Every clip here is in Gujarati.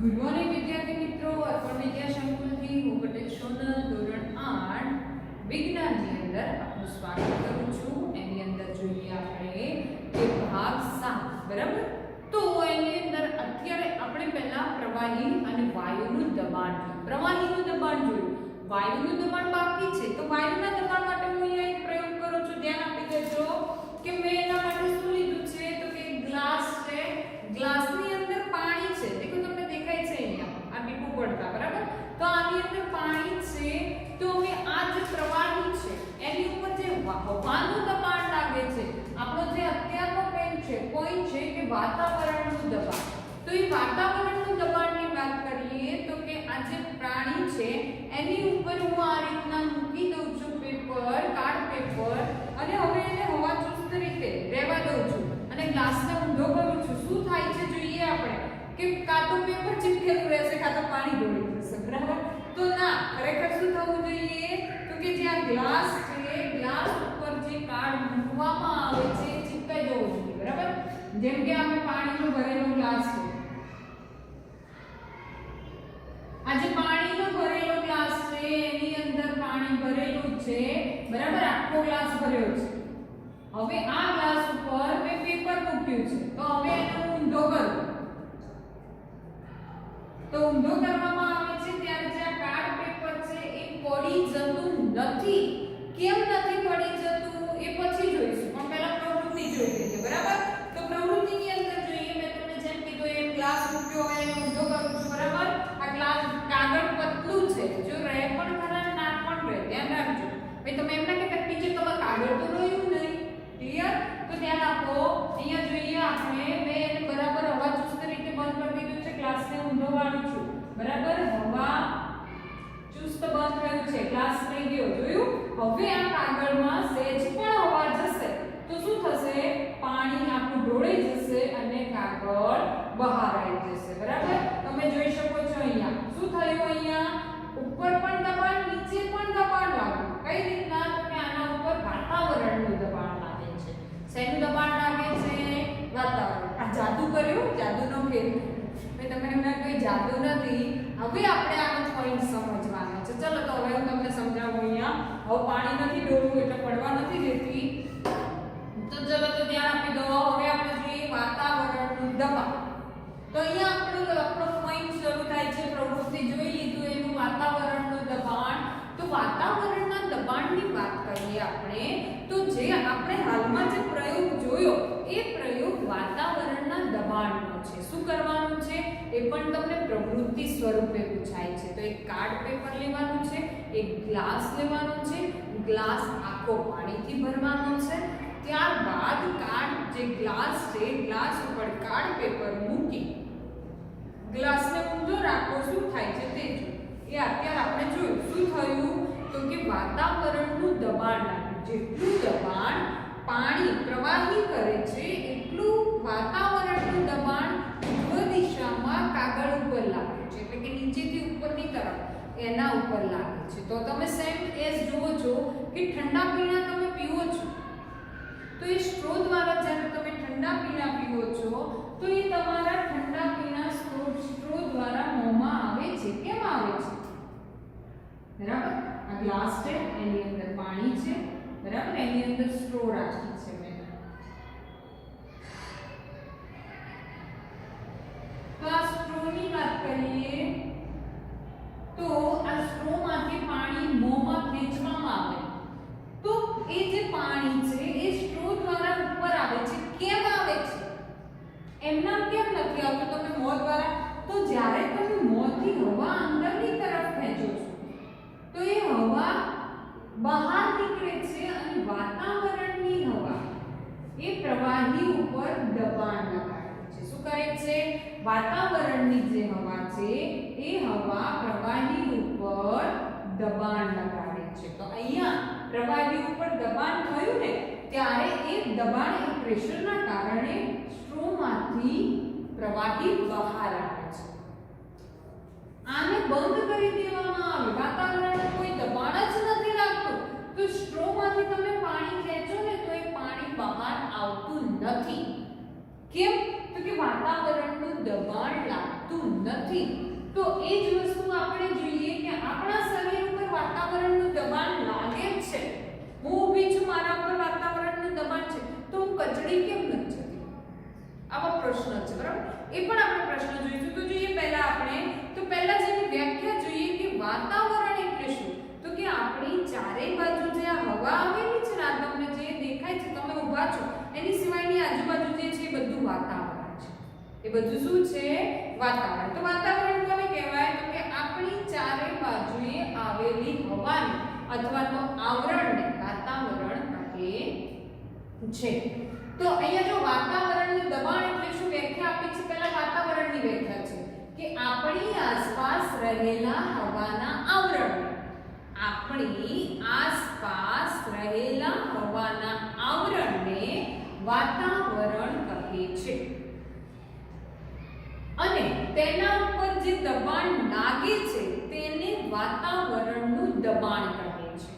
ગુડ મોર્નિંગ વિદ્યાર્થી મિત્રો, અર્પણ વિદ્યા સંકુલથી હું પટેલ સોનલ ધોરણ 8 વિજ્ઞાનની અંદર આપનું સ્વાગત કરું છું। એની અંદર જોઈએ આપણે કે ભાગ 7 બરાબર। તો એની અંદર અત્યારે આપણે પહેલા પ્રવાહી અને વાયુનું દબાણ જોયું। પ્રવાહીનું દબાણ જોયું, વાયુનું દબાણ બાકી છે। તો વાયુના દબાણ માટે હું અહીંયા એક પ્રયોગ કરું છું, ધ્યાન આપી દેજો કે મેં એના માટે શું લીધું છે તો કે ગ્લાસ છે, ગ્લાસની અંદર પાણી છે। દેખો તમને દેખાય છે અહીંયા આ ટીપું પડતા બરાબર। તો આની અંદર પાણી છે, તો હવે આ જે પ્રવાહી છે એની ઉપર જે હવાનું દબાણ લાગે છે, આપણો જે અત્યારનો પોઈન્ટ છે કે વાતાવરણનું દબાણ। તો એ વાતાવરણનું દબાણની વાત કરીએ તો કે આ જે પ્રાણી છે એની ઉપર હું આ રીતના મૂકી દઉં છું પેપર, કાર્ડ પેપર, અને હવે એને હવા ચુસ્ત રીતે રહેવા દઉં છું અને ગ્લાસને ઊંધો કરું છું। શું થાય છે જોઈએ આપણે કે કાં તો પેપર ચીપકેલું રહેશે, કાં તો પાણી ઢોળી જશે બરાબર। તો ના, ખરેખર શું થવું જોઈએ તો કે જે આ ગ્લાસ છે, ગ્લાસ ઉપર જે કાર્ડ મૂકવામાં આવે છે એ ચીપકાઈ જવું જોઈએ બરાબર। જેમ કે આપણે પાણીનો ભરેલો ગ્લાસ છે, આ જે પાણીનો ભરેલો ગ્લાસ છે એની અંદર પાણી ભરેલું છે બરાબર, આખો ગ્લાસ ભર્યો છે। હવે આ ગ્લાસ ઉપર મેં પેપર મૂક્યું છે, તો હવે એનો ઊંધો કરું, તો ઊંધો કરવામાં આવે છે ત્યારે જે આ કાર્ડ પેપર છે એ પડી જતું નથી। કેમ નથી પડી જતું એ પછી જોઈશું, પણ પહેલા પ્રવૃત્તિ જોઈ લઈએ બરાબર। તો પ્રવૃત્તિની અંદર જોઈએ, મેં તમને જેમ કીધું એ ગ્લાસ મૂક્યો હોય એને ઊંધો કરું છું બરાબર। આ ગ્લાસ કાગળ પતલું છે, જો રહે પણ ખરા ના પણ રહે, ધ્યાન રાખજો ભાઈ। તમે એમ ના કે ટીચર તમે કાગળ તો રહ્યું નહીં, ક્લિયર? તો ધ્યાન આપો, અહીંયા જોઈએ આપણે મેં એને બરાબર હવા ચુસ્ત રીતે બંધ કરી દીધું છે, ગ્લાસને ઊંધો વાળું છું બરાબર। હવા ચુસ્ત બંધ થયું છે, ગ્લાસ થઈ ગયો, જોયું? હવે આ કાગળમાં સહેજ પણ હવા જશે તો શું થશે, પાણી આપણું ઢોળાઈ જશે અને કાગળ બહાર આવી જશે બરાબર। તમે જોઈ શકો છો અહીંયા શું થયું, અહીંયા ઉપર પણ દબાણ, નીચે પણ દબાણ લાગ્યું। કઈ રીતના તો કે આના ઉપર વાતાવરણનું દબાણ લાગે છે। શેનું દબાણ લાગે છે? વાતાવરણ। આ જાદુ કર્યું, જાદુનો ખેલ। મેં તમને એમને કોઈ જાદુ નથી, હવે આપણે આનો પોઈન્ટ સમજવાનો છે। ચલો તો હવે હું તમને સમજાવું અહીંયા। હવે પાણી નથી ડોળવું એટલે પડવા નથી દેતી, તો ચલો તો ધ્યાન આપી દો। હવે આપણે જોઈએ વાતાવરણનું દબાણ। તો અહીંયા આપણો પોઈન્ટ શરૂ થાય છે, પ્રવૃત્તિ જોઈ લીધું એનું વાતાવરણનું દબાણ। તો વાતાવરણના દબાણની વાત કરીએ આપણે તો જે આપણે હાલમાં જે પ્રયોગ જોયો એ પ્રયોગ વાતાવરણના દબાણનો છે। શું કરવાનું છે એ પણ તમને પ્રવૃત્તિ સ્વરૂપે પૂછાય છે। તો એક કાર્ડ પેપર લેવાનું છે, એક ગ્લાસ લેવાનો છે, ગ્લાસ આખો પાણીથી ભરવાનો છે। ત્યારબાદ કાર્ડ જે ગ્લાસ છે, ગ્લાસ ઉપર કાર્ડ પેપર મૂકી ગ્લાસને ઊંધો રાખો, શું થાય છે તે જો એ અત્યારે આપણે જોયું। શું થયું તો કે વાતાવરણનું દબાણ લાગ્યું। જેટલું દબાણ પાણી પ્રવાહી કરે છે એટલું વાતાવરણનું દબાણ ઉત્તર દિશામાં કાગળ ઉપર લાગે છે, એટલે કે નીચેથી ઉપરની તરફ એના ઉપર લાગે છે। તો તમે સેમ એઝ જુઓ છો કે ઠંડા પીણા તમે પીવો છો તો એ સ્ટ્રો દ્વારા જ્યારે તમે ઠંડા પીણા પીવો છો તો એ તમારા ઠંડા પીણા સ્ટ્રો દ્વારા મોંમાં આવે છે। કેમ આવે છે બરાબર? આ ગ્લાસ છે, એની અંદર પાણી છે બરાબર, એની અંદર સ્ટ્રો રાખી છે મેં। તો આ સ્ટ્રોની વાત કરીએ તો આ સ્ટ્રોમાંથી પાણી મોંમાં ખેંચવામાં આવે તો એ જે પાણી છે એ સ્ટ્રો દ્વારા ઉપર આવે છે। કેમ આવે છે? એમના કેમ નથી આવતું તમે મોં દ્વારા? તો જ્યારે તમે મોંથી હવા અંદરની તરફ ખેંચો છો તો એ હવા બહાર નીકળે છે અને વાતાવરણની હવા એ પ્રવાહી ઉપર દબાણ લગાડે છે। શું કરે છે? વાતાવરણની જે હવા છે એ હવા પ્રવાહી ઉપર દબાણ લગાડે છે। તો અહીંયા પ્રવાહી ઉપર દબાણ થયું ને ત્યારે એ દબાણ એ પ્રેશરના કારણે સ્ટ્રોમાંથી પ્રવાહી બહાર આવે છે। આને બંધ કરી દેવામાં આવે, વાતાવરણમાં કોઈ દબાણ જ નથી લાગતું તો સ્ટ્રોમાંથી તમે પાણી ખેંચો ને તો એ પાણી બહાર આવતું નથી। કેમ? તો કે વાતાવરણનું દબાણ લાગે લાગતું નથી. તો એ જ વસ્તુ આપણે જોઈએ કે આપણા શરીર ઉપર વાતાવરણનું દબાણ લાગે જ છે. હું ઊભી છું, મારા ઉપર વાતાવરણનું દબાણ છે, તો હું કચડી કેમ નથી જતી? આવો પ્રશ્ન છે, બરાબર? એ પણ આપણે પ્રશ્ન જોઈશું. તો જોઈએ પહેલા જેની વ્યાખ્યા જોઈએ કે વાતાવરણ એટલે શું? તો કે આપણી ચારે બાજુ જે આ હવા આવેલી છે ને, આ તમને જે દેખાય છે, તમે ઊભા છો, એની સિવાયની આજુબાજુ જે છે એ બધું વાતાવરણ છે. એ બધું શું છે? વાતાવરણ. તો વાતાવરણ કોને કહેવાય? તો કે આપણી ચારે બાજુએ આવેલી હવાને અથવા તો આવરણને વાતાવરણ કહે છે. તો અહીંયા જો વાતાવરણનું દબાણ એટલે શું વ્યાખ્યા આપી છે? પહેલા વાતાવરણની વ્યાખ્યા છે કે આપણી આસપાસ રહેલા હવાના આવરણને, આપણી આસપાસ રહેલા હવાના આવરણને વાતાવરણ કહે છે. અને તેના ઉપર જે દબાણ લાગે છે તેને વાતાવરણનું દબાણ કહે છે.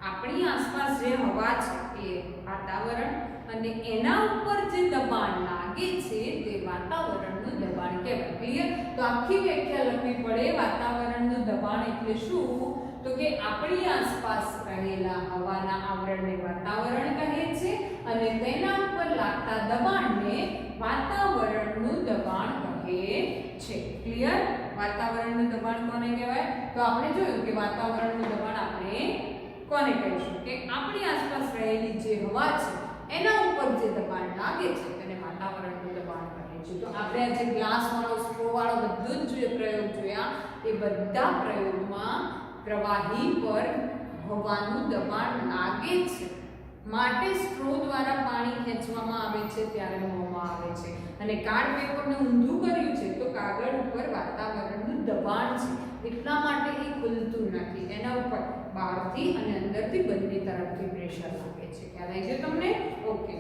આપણી આસપાસ જે હવા છે એ વાતાવરણ, અને એના ઉપર જે દબાણ લાગે છે તે વાતાવરણનું દબાણ કહેવાય. ક્લિયર? તો આખી વ્યાખ્યા લખવી પડે. વાતાવરણનું દબાણ એટલે શું? તો કે આપણી આસપાસ રહેલા હવાના આવરણને વાતાવરણ કહે છે, અને તેના ઉપર લાગતા દબાણને વાતાવરણનું દબાણ કહે છે. ક્લિયર? વાતાવરણનું દબાણ કોને કહેવાય? તો આપણે જોયું કે વાતાવરણનું દબાણ આપણે કોને કહીશું? કે આપણી આસપાસ રહેલી જે હવા છે એના ઉપર જે દબાણ લાગે છે તેને વાતાવરણનું દબાણ કહે છે. તો આપણે આ જે ગ્લાસ વાળો, સ્ટ્રો વાળો બધું જ પ્રયોગ જોયા, એ બધા પ્રયોગમાં પ્રવાહી પર હવાનું દબાણ લાગે છે, માટે સ્ટ્રો દ્વારા પાણી ખેંચવામાં આવે છે ત્યારે મોંમાં આવે છે. અને કાર્ડ પેપરને ઊંધું કર્યું છે તો કાગળ ઉપર વાતાવરણનું દબાણ છે, એટલા માટે એ ખુલતું નથી. એના ઉપર બહારથી અને અંદરથી બંને તરફથી પ્રેશર લાગે છે. ખ્યાલ આવી ગયો તમને? ઓકે.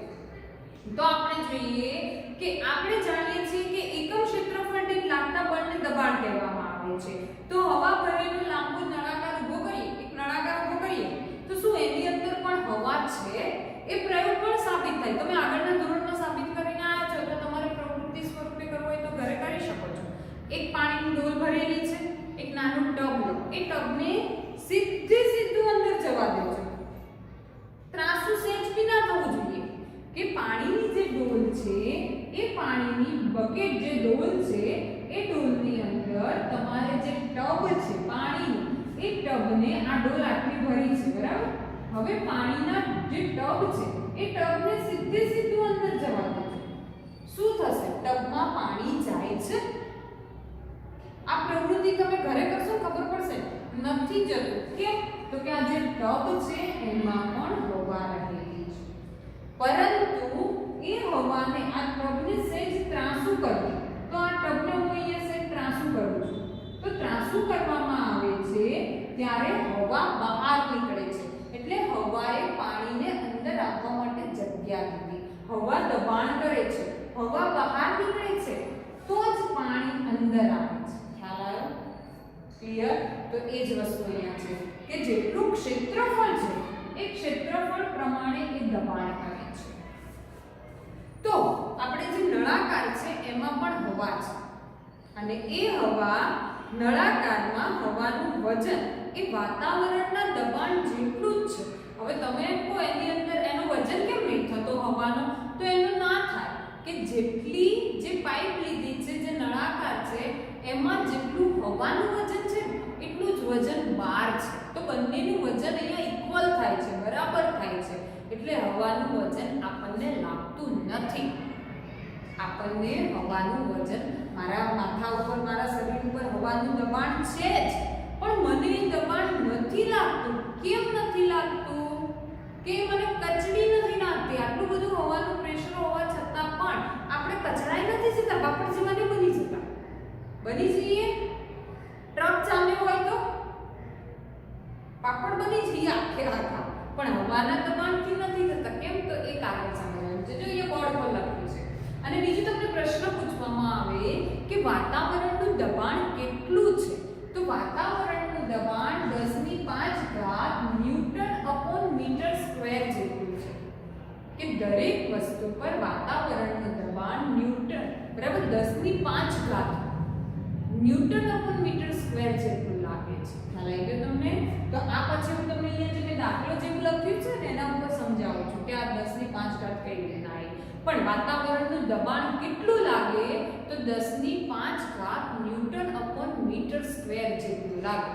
તો આપણે જોઈએ કે આપણે જાણીએ છીએ કે એકમ ક્ષેત્રફળ દીઠ લાગતા બળને દબાણ કહેવામાં આવે છે. તો હવા ભરેલો લાંબો નળાકાર ઊભો કરીએ, એક નળાકાર ઊભો કરીએ, તો શું એની અંદર પણ હવા છે? એ પ્રયોગ પણ સાબિત થાય. તમે આગળના ધોરણમાં સાબિત કરીને આવ્યા છો, તો તમારે પ્રવૃત્તિ સ્વરૂપે કરવું હોય તો ઘરે કરી શકો છો. એક પાણીની ડોલ ભરેલી છે, એક નાનું ટબ લો, એ ટબને સીધું અંદર જવા દેજો. ત્રાસુ સેજ બી ના થવું જોઈએ. કે પાણીની જે ડોલ છે એ પાણીની બકેટ જે ડોલ છે એ ડોલની અંદર તમારે જે ટબ છે પાણીનું, એ ટબને આ ડોલ આટલી ભરી છે, બરાબર? હવે પાણીના જે ટબ છે એ ટબને સીધું અંદર જવા દેજો. શું થશે? ટબમાં પાણી જાય છે. આ પ્રવૃત્તિ તમે ઘરે કરશો ખબર પડશે, નથી જતું. કેમ? તો કે આ જે ટબ છે એમાં પણ હવા રહેલી છે, પરંતુ એ હવાને આ ટબને સહેજ ત્રાંસુ કરવી. તો આ ટબને હું અહીંયા સહેજ ત્રાંસુ કરું છું. તો ત્રાંસુ કરવામાં આવે છે ત્યારે હવા બહાર નીકળે છે. એટલે હવાએ પાણીને અંદર આવવા માટે જગ્યા દીધી. હવા દબાણ કરે છે, હવા બહાર નીકળે છે, તો જ પાણી અંદર આવે છે. ખ્યાલ આવ્યો? ક્લિયર? તો એ જ વસ્તુ અહીંયા છે કે જેટલું ક્ષેત્રફળ છે એ ક્ષેત્રફળ પ્રમાણે એ દબાણ કરે છે. તો આપણે જે નળાકાર છે એમાં પણ હવા છે, અને એ હવા નળાકારમાં હવાનું વજન એ વાતાવરણના દબાણ જેટલું જ છે. હવે તમે એમ કહો એની અંદર એનું વજન કેમ નહીં થતો હવાનો? તો એનું ના થાય કે જેટલી જે પાઇપ લીધી છે, જે નળાકાર છે, એમાં જેટલું હવાનું વજન છે એટલું જ વજન બહાર છે. તો બંનેનું વજન અહીંયા ઇક્વલ થાય છે, બરાબર થાય છે. એટલે હવાનું વજન આપણને લાગતું નથી. આપણને હવાનું વજન, મારા માથા ઉપર, મારા શરીર ઉપર હવાનું દબાણ છે જ, પણ મને એ દબાણ નથી લાગતું. કેમ નથી લાગતું? કે મને કચડી નથી લાગતી. આટલું બધું હવાનું પ્રેશર હોવા છતાં પણ આપણે કચડાઈ નથી જતા, પાપડ જેવા નહીં બની જતા. બની જઈએ? ટ્રક ચાલ્યો હોય તો પાપડ બની જઈએ આખે આખા, પણ હવાના દબાણથી નથી થતા. કેમ? તો એ કારણ સમજવાનું છે. જો એ બોર્ડ પર લખ્યું છે. અને બીજું તમને પ્રશ્ન પૂછવામાં આવે કે વાતાવરણનું દબાણ કેટલું છે? તો વાતાવરણનું દબાણ 10⁵ ન્યૂટન/મીટર² જેટલું છે. કે દરેક વસ્તુ પર વાતાવરણનું દબાણ ન્યૂટન બરાબર 10⁵ ન્યૂટન અપોન મીટર સ્ક્વેર જેટલું લાગે છે. ખ્યાલ આવી ગયો તમને? તો આ પછી હું તમને અહીંયા જે મેં દાખલો જેવું લખ્યું છે ને એના ઉપર સમજાવું છું કે આ 10 ની 5 ઘાત કઈ રીતે આવી. પણ વાતાવરણનું દબાણ કેટલું લાગે તો 10 ની 5 ઘાત ન્યૂટન અપોન મીટર સ્ક્વેર જેટલું લાગે.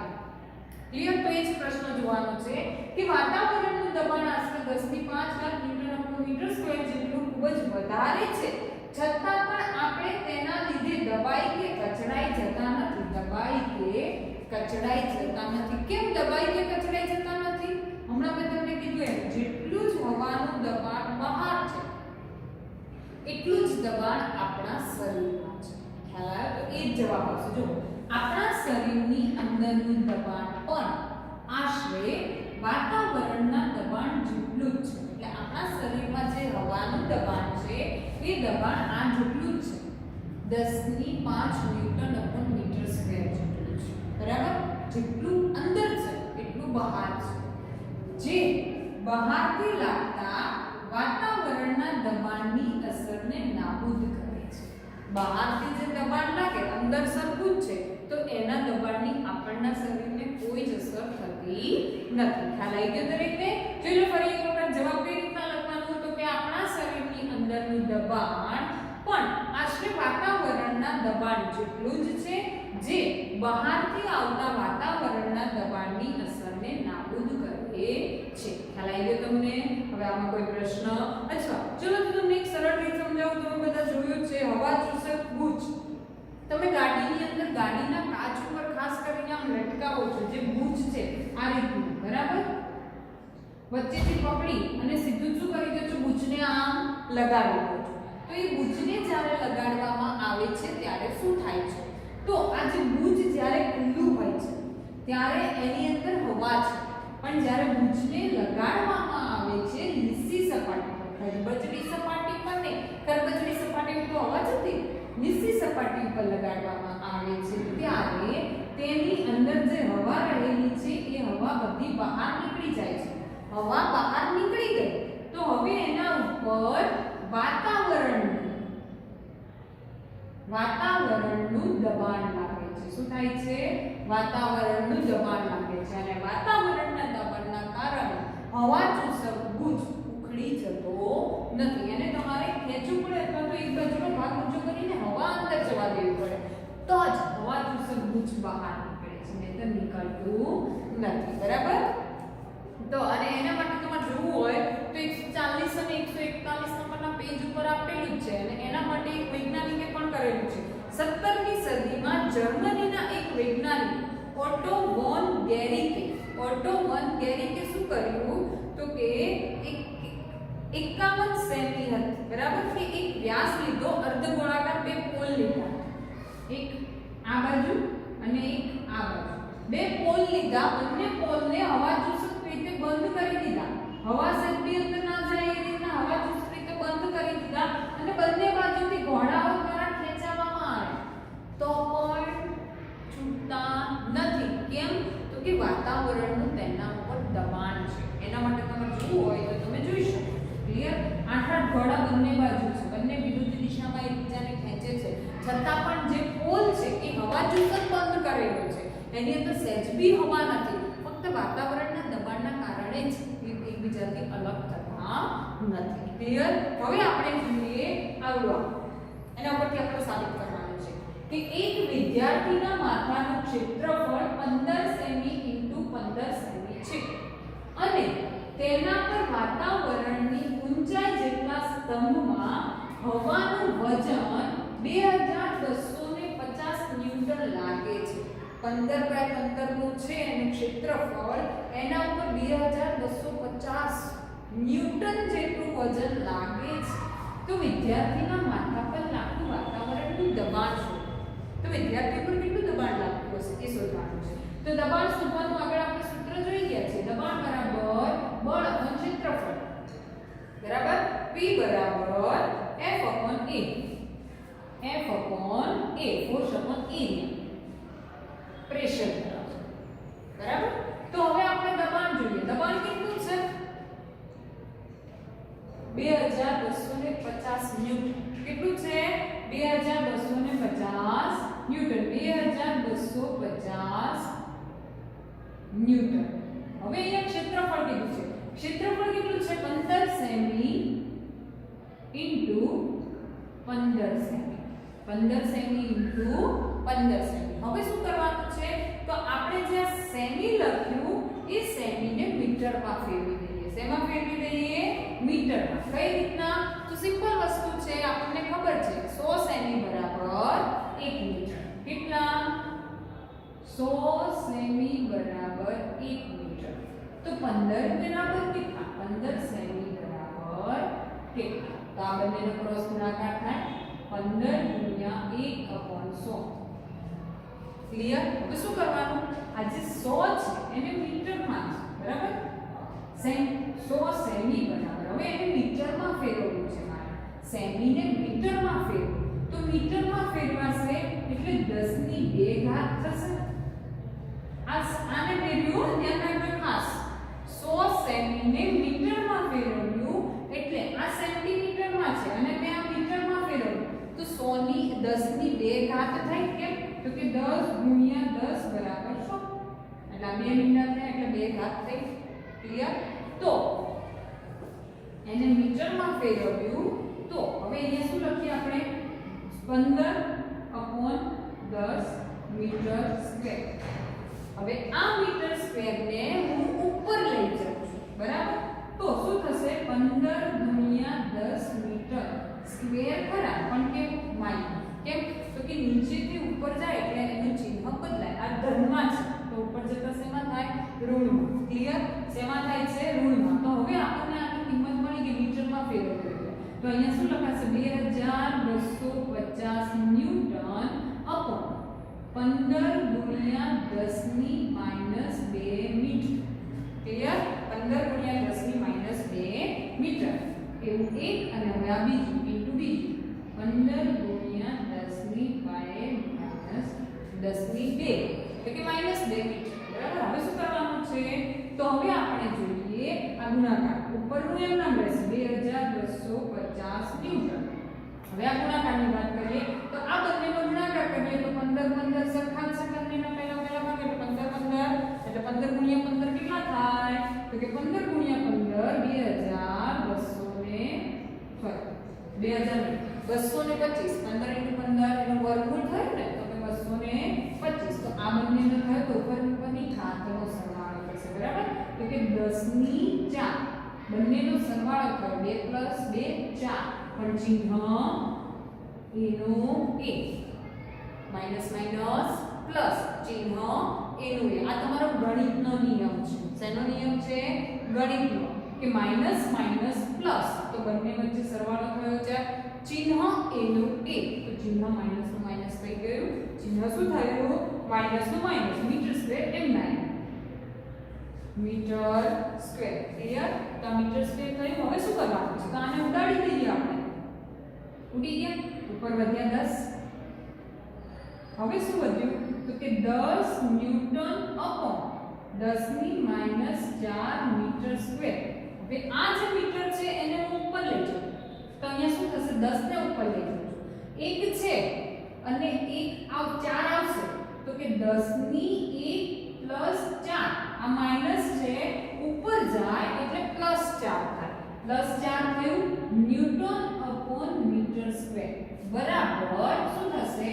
ક્લિયર? તો એ જ પ્રશ્ન જોવાનો છે કે વાતાવરણનું દબાણ આશરે 10 ની 5 ઘાત ન્યૂટન અપોન મીટર સ્ક્વેર જેટલું ખૂબ જ વધારે છે, છતાં પણ આપણે તેના લીધે દબાઈ કે કચડાઈ જતા નથી. દબાઈ કે કચડાઈ જતા નથી. કેમ દબાઈ કે કચડાઈ જતા નથી? હમણાં મેં તમને કીધું એમ જેટલું જ હવાનું દબાણ બહાર છે એટલું જ દબાણ આપણા શરીરમાં છે. ખ્યાલ આવ્યો? તો એ જ જવાબ આવશે. જો આપણા શરીરની અંદરનું દબાણ પણ આશરે વાતાવરણના દબાણ જેટલું જ છે. એટલે આપણા શરીરમાં જે હવાનું દબાણ છે એ દબાણ આ જેટલું જ છે, 10 ની 5 ન્યૂટન અપોન મીટર સ્ક્વેર જેટલું છે. બરાબર? જેટલું અંદર છે એટલું બહાર છે. જે બહારથી લાગતા વાતાવરણના દબાણની અસરને નાબૂદ કરે છે. બહારથી જે દબાણ લાગે અંદર સરખું જ છે તો એના દબાણની આપણના શરીરને કોઈ જ અસર થતી નથી. ખ્યાલ આવી ગયો દરેકને? ચલો ફરી એક વખત જવાબ કઈ રીતના લખવાનો તો કે આપણા શરીરની અંદરનું દબાણ પણ આશરે વાતાવરણના દબાણ જેટલું જ છે, જે બહારથી આવતા વાતાવરણના દબાણની અસરને નાબૂદ કરે છે. ખ્યાલ આવી ગયો તમને? હવે આમાં કોઈ પ્રશ્ન? અચ્છા, ચલો તો તમને એક સરળ રીત સમજાવું. તમે બધા જોયું છે હવા ચૂસક બૂચ. તમે ગાડીની અંદર ગાડીના કાચ ઉપર ખાસ કરીને આમ લટકાવો છો, જે બૂચ છે આ રીતનું. બરાબર? વચ્ચેથી પકડી અને સીધું શું કરી દો છો? બૂચને આમ લગાવી દો છો. તો એ બૂચને જ્યારે લગાડવામાં આવે છે ત્યારે શું થાય છે? તો આ જે બૂચ જ્યારે ખુલ્લું હોય છે ત્યારે એની અંદર હવા છે, પણ જ્યારે બૂચને લગાડવામાં આવે છે લીસી સપાટી પર, ખરબચડી સપાટી પર નહીં, ખરબચડી સપાટી પર તો હવા જ હતી, લીસી સપાટી પર લગાડવામાં આવે છે ત્યારે તેની અંદર જે હવા રહેલી છે એ હવા બધી બહાર નીકળી જાય છે. હવા બહાર નીકળી ગઈ તો હવે એના ઉપર વાતાવરણનું દબાણ લાગે છે. શું થાય છે? વાતાવરણનું દબાણ લાગે છે અને વાતાવરણના દબાણના કારણે હવા ચૂસક બૂચ ઉખડી જતો નથી. એને તમારે ખેંચવું પડે અથવા તો એક બાજુનો ભાગ ઊંચો કરીને હવા અંદર જવા દેવી પડે તો જ હવા ચૂસક બૂચ બહાર નીકળે છે, નહીંતર નીકળતું નથી. બરાબર? તો અને એના માટે તમારે જોવું હોય તો 140 અને 141 નંબરના પેજ ઉપર આપેલું જ છે અને એના માટે એક વૈજ્ઞાનિકે પણ કરેલું છે. 17મી સદીમાં જર્મનીના એક વૈજ્ઞાનિક ઓટો વોન ગેરિકે શું કર્યું તો કે 51 સેમી હતી. બરાબર? કે એક વ્યાસ લીધો, અર્ધગોળાકાર બે પોલ લીધા, એક આ બાજુ અને એક આ બાજુ. બે પોલ લીધા, બંને પોલને હવા ચૂસક રીતે બંધ કરી દીધા. હવા સહેજ અંદર ના જાય એ રીતના હવા ચૂસક રીતે બંધ કરી દીધા અને બંને બાજુથી ઘોડાઓ દ્વારા ખેંચાવવામાં આવે તો પણ છૂટતા નથી. કેમ? તો કે વાતાવરણનું તેના ઉપર દબાણ છે. એના માટે તમારે જોવું હોય તો તમે જોઈ શકો. ક્લિયર? 8 ઘોડા બંને બાજુ છે, બંને વિરુદ્ધ દિશામાં એકબીજાને ખેંચે છે, છતાં પણ જે પોલ છે એ હવા ચૂસક બંધ કરેલો છે. એની અંદર સહેજ બી હવા નથી, ફક્ત વાતાવરણના દબાણના કારણે જ એકબીજાથી અલગ થતા નથી. ક્લિયર? હવે આપણે જોઈએ આવડો. એના ઉપરથી આપણે સાબિત કરવાનું છે કે એક વિદ્યાર્થીના માથાનું ક્ષેત્રફળ 15 સેમી × 15 સેમી છે અને તેના પર વાતાવરણની ઊંચાઈ જેટલા સ્તંભમાં હવાનું વજન 2250 ન્યૂટન લાગે છે. 15 × 15 નું છે અને ક્ષેત્રફળ એના ઉપર 2250 ન્યૂટન જેટલું વજન લાગે છે. તો વિદ્યાર્થીના માથા પર લાગતું વાતાવરણનું દબાણ શું? તો વિદ્યાર્થી પર કેટલું દબાણ લાગતું હશે એ શોધવાનું છે. તો દબાણ શોધવાનું આગળ આપણે સૂત્ર જોઈ ગયા છે. દબાણ બરાબર બળ / ક્ષેત્રફળ. બરાબર? P બરાબર F/A. ફોર્સ / એરિયા, પ્રેશર બરાબર. તો હવે આપણે દબાણ જોઈએ. દબાણ કેટલું છે? 2250 ન્યૂટન. કેટલું છે? 2250 ન્યૂટન. 2250 ન્યૂટન. હવે અહીંયા ક્ષેત્રફળ કીધું છે. ક્ષેત્રફળ કેટલું છે? 15 semi into 15 semi. 15 semi into 15 semi. હવે શું કરવાનું છે? તો આપણે જે સેમી લખ્યું એ સેમીને મીટરમાં ફેરવી દઈએ. શેમાં ફેરવી દઈએ? મીટરમાં. કઈ રીતના? તો સિમ્પલ વસ્તુ છે, આપણને ખબર છે 100 સેમી બરાબર 1 મીટર. કેટલા? 100 સેમી બરાબર 1 મીટર. તો 15 બરાબર કેટલા? 15 સેમી બરાબર કેટલા? તો આ બંનેનો ક્રોસ ગુણાકાર થાય 15 ગુણ્યા 1/100. ક્લિયર? હવે શું કરવાનું? આ જે 100 છે એને મીટરમાં છે, બરાબર? 100 સેમી બરાબર. હવે એને મીટરમાં ફેરવવું છે મારે. સેમીને મીટરમાં ફેરવું. તો મીટરમાં ફેરવાશે એટલે 10 ની 2 ઘાત થશે. આને ફેરવ્યું, ધ્યાન રાખજો ખાસ. 100 સેમીને મીટરમાં ફેરવ્યું એટલે આ સેન્ટીમીટરમાં છે અને મેં આ મીટરમાં ફેરવ્યું. તો 100 ની 10 ની 2 ઘાત થાય. કેમ? તો કે 10 ગુણ્યા 10 બરાબર 100. એટલે આ 2 મીટર થાય એટલે 2 ઘાત થઈ. ક્લિયર? તો એને મીટરમાં ફેરવ્યું. તો હવે અહીંયા શું લખીએ આપણે? 15/10 મીટર સ્ક્વેર. હવે આ મીટર સ્ક્વેરને હું ઉપર લઈ જાઉં છું, બરાબર? તો શું થશે? 15 ગુણ્યા 10 મીટર સ્ક્વેર ખરા, પણ કેમ? માઇનસ. કેમ? તો કે નીચેથી ઉપર જાય એટલે એનું ચિહ્ન બદલાય. આ ધનમાં છે તો ઉપર જતા શેમાં થાય? ઋણમાં. ક્લિયર? શેમાં થાય છે? ઋણમાં. તો હવે આપણને આની કિંમત મળી ગઈ, મીટરમાં ફેરવવી. તો અહીંયા શું લખાશે? 2250 ન્યૂટન અપોન 15 ગુણ્યા 10 ની માઈનસ 2 મીટર. ક્લિયર? 15 ગુણ્યા 10 ની માઈનસ 2 મીટર. એવું એક અને હવે આ બીજું ઇન્ટુ બીજું 15 ગુણ્યા 10 ની માઈનસ 10 ની 2 એટલે કે માઈનસ 2 મીટર. બરાબર? હવે શું કરવાનું છે? તો હવે આપણે જોઈએ આ ગુણાકાર. ઉપરનું એમ નામ રહેશે 2250 ન્યૂટન. હવે આ ગુણાકારની વાત કરીએ તો આ બંનેનો ગુણાકાર કરીએ તો 15 સરખા છે. બંનેના પહેલા ભાગ એટલે 15 એટલે 15 ગુણ્યા 15 કેટલા થાય? તો કે 15 ગુણ્યા 15 2000 225 15 એનું વર્ગમૂળ થયું ને તો કે 225. તો આ બંનેનો થયો તો ઉપરની ઘાતનો સરવાળો થશે, બરાબર? તો કે 10 ની 4 બંનેનો સરવાળો થયો 2 + 2 4 પણ ચિહ્ન એનું એ માઈનસ માઈનસ પ્લસ ચિહ્ન એનું એ. આ તમારો ગણિતનો નિયમ છે. શેનો નિયમ છે? ગણિતનો. કે માઈનસ માઈનસ પ્લસ તો બંને વચ્ચે સરવાળો થયો છે, ચિહ્ન એનું એ. તો ચિહ્ન માઈનસ નું માઈનસ થઈ ગયું. ચિહ્ન શું થયું? માઈનસ નું minus. Metre square m9 metre square. Clear? તો મીટર સ્ક્વેર થયું. હવે શું કરવાનું છે? તો આને ઉડાડી દઈએ આપણે. ઉડી ગયા. ઉપર વધ્યા 10. હવે શું વધ્યું? તો કે 10 ન્યૂટન અપોન 10 ની માઈનસ 4 મીટર સ્ક્વેર. હવે આ જે મીટર છે એને હું ઉપર લઈ જાઉં તો અહીંયા શું થશે? 10 ને ઉપર લઈ જાઉં છું. 1 છે અને 4 આવશે તો કે 10 ની 1 + 4. આ માઈનસ છે ઉપર જાય એટલે +4 થાય. +4 થયું ન્યૂટન અપોન મીટર સ્ક્વેર બરાબર શું થશે?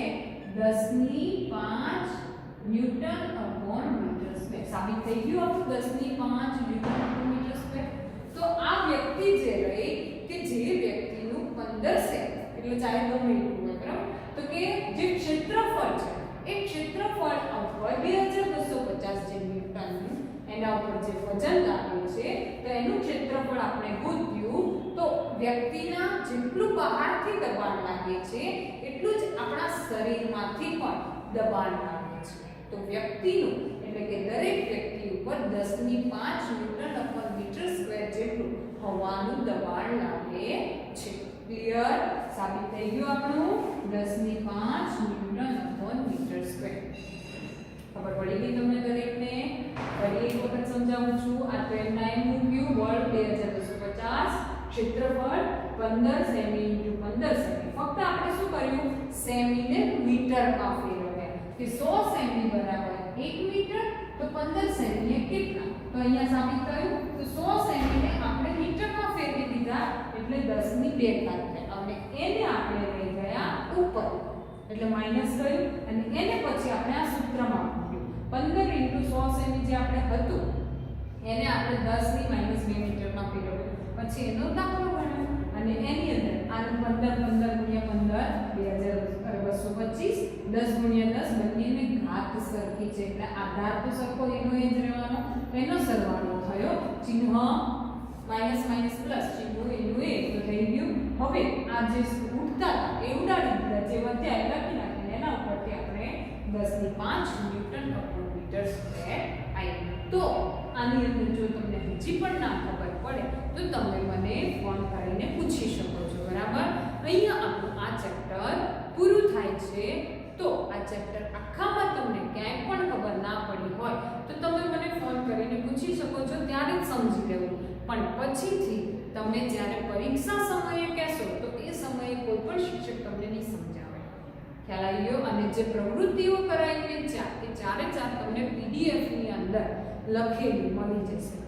10 ની 5 ન્યૂટન અપોન મીટર સ્ક્વેર. સાબિત થઈ ગયું આપણું 10 ની 5 ન્યૂટન અપોન મીટર સ્ક્વેર. તો આ વ્યક્તિ જે રહી કે જે વ્યક્તિનું 15 છે એટલે ચાલે ગમે એટલું હોય, બરાબર? તો કે જે ક્ષેત્રફળ છે એ ક્ષેત્રફળ ઉપર 2250 જે ન્યૂટન એના ઉપર જે વજન લાગે છે તો એનું ક્ષેત્રફળ આપણે ગોત્યું. તો વ્યક્તિના જેટલું બહારથી દબાણ લાગે છે એટલું જ આપણા શરીરમાંથી પણ દબાણ લાગે છે. તો વ્યક્તિનું એટલે કે દરેક વ્યક્તિ ઉપર 10 ની 5 ન્યૂટન અપોન મીટર સ્ક્વેર જેટલું હવાનું દબાણ લાગે છે. ક્લિયર? સાબિત થઈ ગયું આપણું 10 ની 5 ન્યૂટન અપોન મીટર સ્ક્વેર. ખબર પડી ગઈ તમને દરેકને? ફરી એક વખત સમજાવું છું. આ તો એમના એમ મૂક્યું બળ 2250, ક્ષેત્રફળ 15 સેમી × 15 સેમી. ફક્ત આપણે શું કર્યું? સેમીને મીટરમાં ફેરવ્યા કે 100 સેમી બરાબર 1 મીટર તો 15 સેમી એ કેટલા? તો અહીંયા સાબિત થયું તો 100 સેમી ને આપણે મીટરમાં ફેરવી દીધા એટલે 10 ની 2 ઘાત થાય અને એને આપણે લઈ ગયા ઉપર એટલે માઈનસ કર્યું અને એને પછી આપણે આ સૂત્રમાં મૂક્યું 15 * 100 સેમી જે આપણે હતું એને આપણે 10 ની -2 મીટરમાં ફેરવ્યું પછી એનો દાખલો ગણ્યો અને એની અંદર આનું 15 225 10 * 10 બંનેને ઘાત સરખી છે એટલે આધાર તો સરખો એનો એ જ રહેવાનો એનો સરવાળો થયો ચિહ્ન માઈનસ માઈનસ પ્લસ ચિહ્ન એનું એ તો થઈ ગયું હવે આ જે ઉડતા હતા એ ઉડાડી દીધા જે વધ્યા એ લખી નાખીને એના ઉપરથી આપણે 10 ની 5 ન્યૂટન/મીટર² આવી તો આની અંદર જો તમને હજી પણ ના ખબર પડે તો તમે મને ફોન કરીને પૂછી શકો છો બરાબર અહીંયા આપણું આ ચેપ્ટર પૂરું થાય છે તો આ ચેપ્ટર આખામાં તમને ક્યાંય પણ ખબર ના પડી હોય તો તમે મને ફોન કરીને પૂછી શકો છો ત્યારે જ સમજી લેવું પણ પછીથી તમે જ્યારે પરીક્ષા સમયે કહેશો તો એ સમયે કોઈ પણ શિક્ષક તમને નહીં સમજાવે ખ્યાલ આવી ગયો અને જે પ્રવૃત્તિઓ કરાવીને ચાર એ ચારે ચાર તમને PDF ની અંદર લખેલી મળી જશે